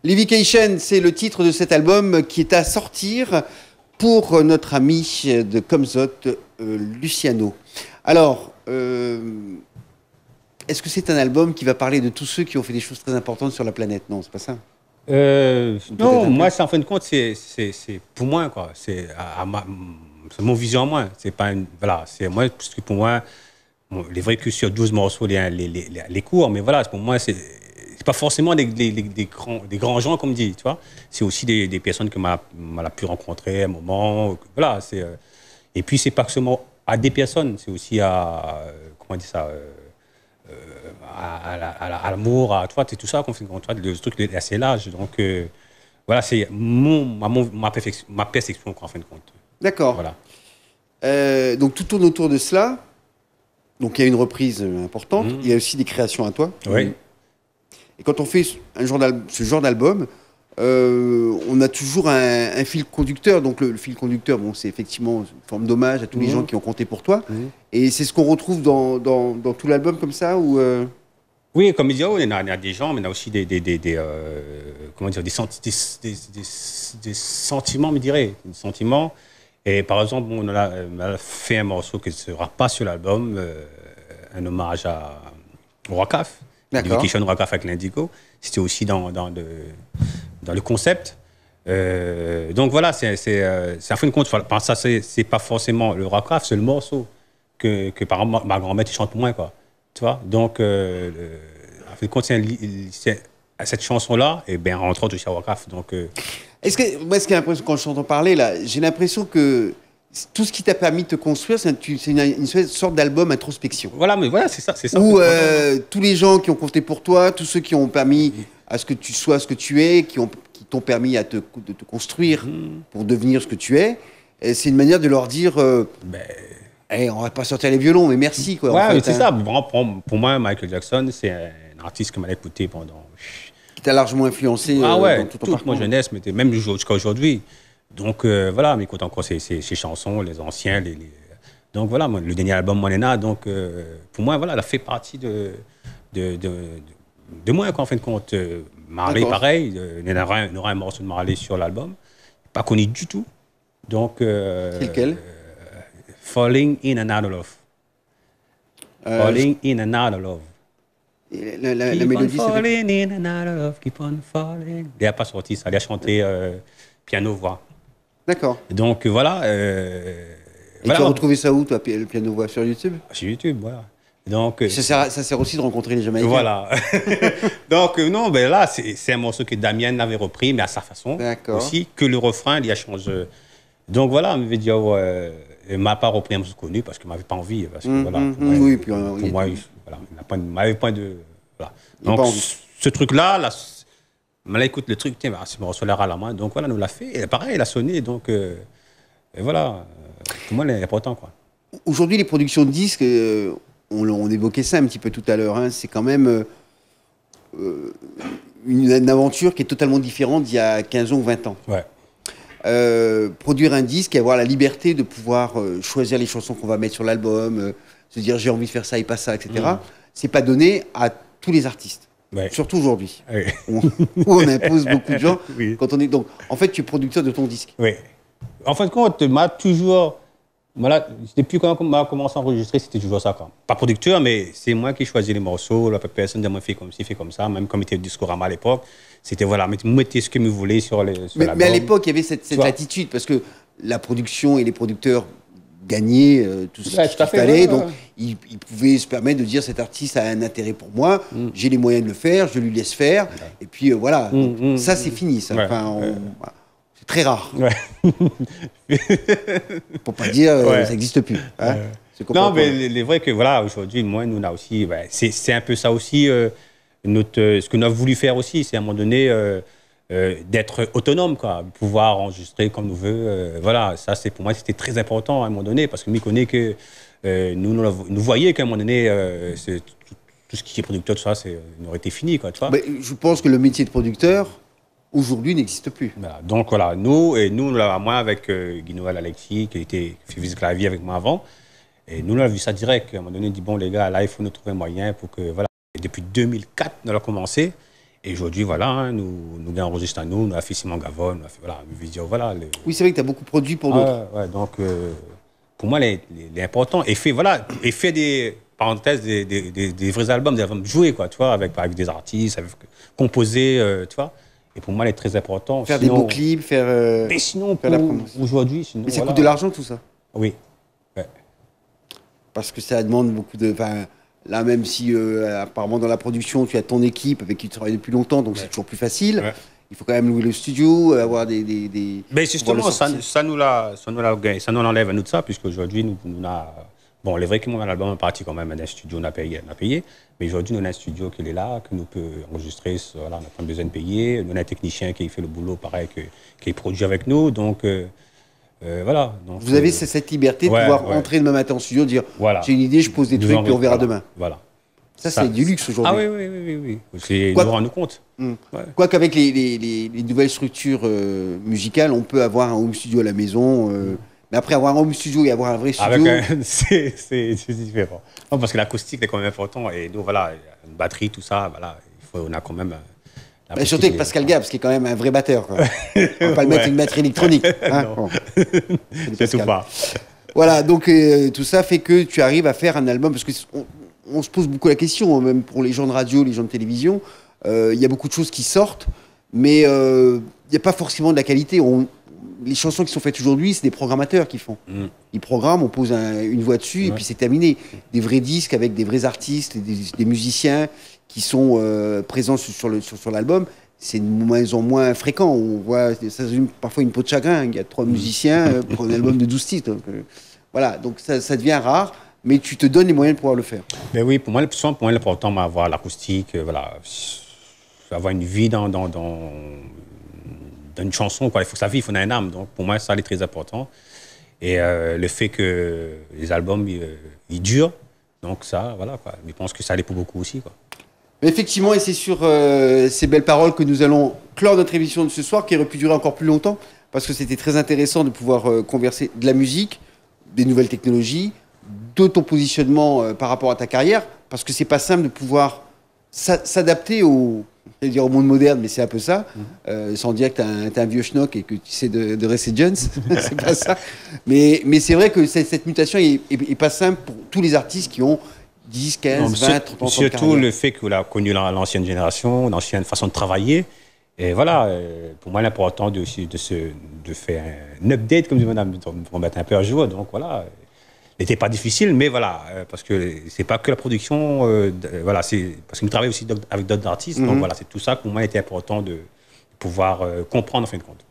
Levication, c'est le titre de cet album qui est à sortir pour notre ami de Comzot, Luciano. Alors, est-ce que c'est un album qui va parler de tous ceux qui ont fait des choses très importantes sur la planète? Non, c'est pas ça. Non, moi, en fin de compte, c'est pour moi, quoi. C'est mon vision à moi. C'est pas une, voilà, c'est moi, parce que pour moi, bon, il est vrai que sur 12 morceaux, les cours, mais voilà, pour moi, c'est pas forcément des grands gens, comme dit, tu vois. C'est aussi des personnes que m'a pu rencontrer à un moment. Voilà, et puis, c'est pas seulement à des personnes, c'est aussi à, comment dire ça, à l'amour, tu vois, c'est tout ça qu'on fait, tu vois, le truc est assez large. Donc, voilà, c'est ma perception, quoi, en fin de compte. D'accord. Voilà. Donc, tout tourne autour de cela. Donc, il y a une reprise importante. Il y a aussi des créations à toi. Oui. Et quand on fait ce genre d'album, on a toujours un fil conducteur. Donc, le fil conducteur, bon, c'est effectivement une forme d'hommage à tous les gens qui ont compté pour toi. Et c'est ce qu'on retrouve dans tout l'album comme ça ou Oui, comme il dit, il y a des gens, mais il y a aussi comment dire, des sentiments, me dirais, des sentiments. Et par exemple, on a fait un morceau qui ne sera pas sur l'album, un hommage au Wakaf, Levication Wakaf avec l'Indigo. C'était aussi dans le concept. Donc voilà, c'est à fin de compte, ça, c'est pas forcément le Wakaf, c'est le morceau que par exemple, ma grand-mère chante moins, quoi. Tu vois, donc, en fin de compte, cette chanson-là, et bien, rentre aussi à Wakaf. Donc, moi, ce qui est l'impression, quand je t'entends parler, là, j'ai l'impression que tout ce qui t'a permis de te construire, c'est une sorte d'album introspection. Voilà, mais voilà, c'est ça. Où tous les gens qui ont compté pour toi, tous ceux qui ont permis à ce que tu sois ce que tu es, qui t'ont permis de te construire pour devenir ce que tu es, c'est une manière de leur dire... Hey, on va pas sortir les violons, mais merci. Quoi, ouais, en fait, c'est ça. Pour moi, Michael Jackson, c'est un artiste que m'a écouté pendant... Qui t'a largement influencé dans tout ton parcours. Toute ma jeunesse, mais même jusqu'à aujourd'hui. Donc voilà, mais écoute encore ses chansons, les anciens. Donc voilà, le dernier album, Monena, donc pour moi, voilà, elle a fait partie de moi, en fin de compte. Marley, pareil, il y aura un morceau de Marley sur l'album. Pas connu du tout. Donc... c'est lequel? Falling in and out of love. Falling in and out of love. La mélodie, c'est... Falling in and out of love, keep on falling. Il n'a pas sorti ça, il a chanté piano-voix. D'accord. Donc voilà. Et tu as retrouvé ça où, toi, le piano-voix? Sur YouTube? Sur YouTube, voilà. Donc, ça sert aussi de rencontrer les Jamaïcains. Voilà. Donc non, ben là, c'est un morceau que Damien avait repris, mais à sa façon. Aussi, que le refrain, il y a changé. Donc voilà, on m'avait dit, il ne m'a pas repris un morceau connu parce qu'il ne m'avait pas envie. Parce que, voilà, oui, puis pour moi, il n'avait pas de... Voilà. Donc ce truc-là, écoute, le truc, tiens, c'est mon solaire à la main. Donc voilà, nous l'a fait. Et pareil, il a sonné. Donc et voilà, pour moi, c'est important, quoi. Aujourd'hui, les productions de disques, on évoquait ça un petit peu tout à l'heure, hein, c'est quand même une aventure qui est totalement différente d'il y a 15 ans ou 20 ans. Ouais. Produire un disque et avoir la liberté de pouvoir choisir les chansons qu'on va mettre sur l'album, se dire j'ai envie de faire ça et pas ça, etc. C'est pas donné à tous les artistes. Ouais. Surtout aujourd'hui. Oui. On impose beaucoup de gens. Oui. Quand on est... Donc, en fait, tu es producteur de ton disque. Oui. En fin de compte, m'a toujours... Voilà, depuis quand on a commencé à enregistrer, c'était toujours ça. Quoi. Pas producteur, mais c'est moi qui choisis les morceaux. La personne ne m'a fait comme ci, fait comme ça. Même comme il était Discorama à l'époque, c'était voilà, mettez ce que vous voulez sur l'album. Mais à l'époque, il y avait cette attitude, parce que la production et les producteurs gagnaient tout ce qu'il fallait. Donc, ils pouvaient se permettre de dire cet artiste a un intérêt pour moi, j'ai les moyens de le faire, je lui laisse faire. Et puis voilà, ça c'est fini. Ça. Enfin, c'est très rare. Pour pas dire ça n'existe plus. Hein. Non, mais il est vrai que voilà, aujourd'hui, moi, nous, on a aussi, c'est un peu ça aussi, ce que nous avons voulu faire aussi, c'est à un moment donné d'être autonome, quoi, pouvoir enregistrer comme nous veut. Voilà, ça, c'est pour moi, c'était très important à un moment donné, parce que nous connaît que nous voyons qu'à un moment donné, tout ce qui est producteur, tout ça, aurait été fini, quoi, tu vois. Mais je pense que le métier de producteur, aujourd'hui, n'existe plus. Voilà, donc voilà, nous, moi avec Guy Noël Alexis, qui fait Visite la vie avec moi avant, et nous, on a vu ça direct. À un moment donné, on dit, bon, les gars, là, il faut nous trouver un moyen pour que, voilà. Et depuis 2004, on a commencé. Et aujourd'hui, voilà, hein, nous enregistrons à nous avons fait Simon Gavon, voilà, Vision, voilà. Oui, c'est vrai que tu as beaucoup produit pour d'autres. Ouais, donc, pour moi, l'important, et fait des parenthèses, des vrais albums, des albums joués, quoi, tu vois, avec des artistes, composer, tu vois. Et pour moi, il est très important. Faire des beaux clips, faire. Mais sinon, faire la promotion. Aujourd'hui, mais ça coûte de l'argent, tout ça. Oui. Ouais. Parce que ça demande beaucoup de. Là, même si apparemment dans la production, tu as ton équipe avec qui tu travailles depuis longtemps, donc c'est toujours plus facile. Ouais. Il faut quand même louer le studio, avoir des. Mais justement, ça nous enlève à nous de ça, puisque aujourd'hui, nous bon, il est vrai que mon album est parti quand même d'un studio, on a payé. Mais aujourd'hui, nous avons un studio qui est là, que nous peut enregistrer, voilà, on n'a pas besoin de payer. Nous avons un technicien qui fait le boulot pareil, qui produit avec nous. Donc, voilà. Donc, vous avez cette liberté de pouvoir entrer demain matin en studio, dire voilà, j'ai une idée, je pose des trucs, puis on verra demain. Voilà. Ça, c'est du luxe aujourd'hui. Ah oui. C'est nous rendre compte. Quoi qu'avec les nouvelles structures musicales, on peut avoir un home studio à la maison. Mais après, avoir un home studio et avoir un vrai studio... c'est différent. Non, parce que l'acoustique est quand même important. Et nous, voilà, une batterie, tout ça, voilà, on a quand même... surtout avec Pascal Gabs, qui est quand même un vrai batteur. Quoi. On ne va pas le mettre une batterie électronique. Hein, bon. C'est tout pas. Voilà, donc tout ça fait que tu arrives à faire un album, parce qu'on se pose beaucoup la question, même pour les gens de radio, les gens de télévision, il y a beaucoup de choses qui sortent, mais il n'y a pas forcément de la qualité. Les chansons qui sont faites aujourd'hui, c'est des programmateurs qui font. Ils programment, on pose une voix dessus et puis c'est terminé. Des vrais disques avec des vrais artistes, des musiciens qui sont présents sur l'album, c'est de moins en moins fréquent. On voit parfois une peau de chagrin. Il y a 3 musiciens pour un album de 12 titres. Donc, voilà, donc ça devient rare, mais tu te donnes les moyens de pouvoir le faire. Mais oui, pour moi, l'important, c'est avoir l'acoustique, voilà, avoir une vie dans une chanson, quoi. Il faut que ça vive, il faut une âme. Donc, pour moi, ça, c'est très important. Et le fait que les albums, ils durent, donc ça, voilà, quoi. Je pense que ça allait pour beaucoup aussi, quoi. Mais effectivement, et c'est sur ces belles paroles que nous allons clore notre émission de ce soir, qui aurait pu durer encore plus longtemps, parce que c'était très intéressant de pouvoir converser de la musique, des nouvelles technologies, de ton positionnement par rapport à ta carrière, parce que c'est pas simple de pouvoir s'adapter au monde moderne, mais c'est un peu ça, sans dire que t'es un vieux schnock et que tu sais de rester jeune, c'est pas ça. Mais c'est vrai que cette mutation est pas simple pour tous les artistes qui ont 10, 15, 20, 30 ans de carrière. Surtout le fait que vous avez connu l'ancienne génération, l'ancienne façon de travailler. Et voilà, pour moi, l'important de faire un update, comme dit madame, pour mettre un peu à jour. Donc voilà, n'était pas difficile, mais voilà, parce que c'est pas que la production, voilà, c'est parce que nous travaillons aussi avec d'autres artistes. Donc voilà, c'est tout ça pour moi était important de pouvoir comprendre en fin de compte.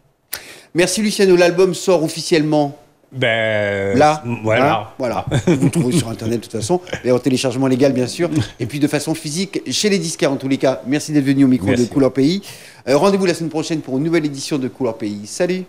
Merci Luciano, l'album sort officiellement. Là, voilà. Voilà. Vous le trouvez sur Internet de toute façon, et en téléchargement légal bien sûr, et puis de façon physique chez les disquaires en tous les cas. Merci d'être venu au micro de Couleur Pays. Rendez-vous la semaine prochaine pour une nouvelle édition de Couleur Pays. Salut.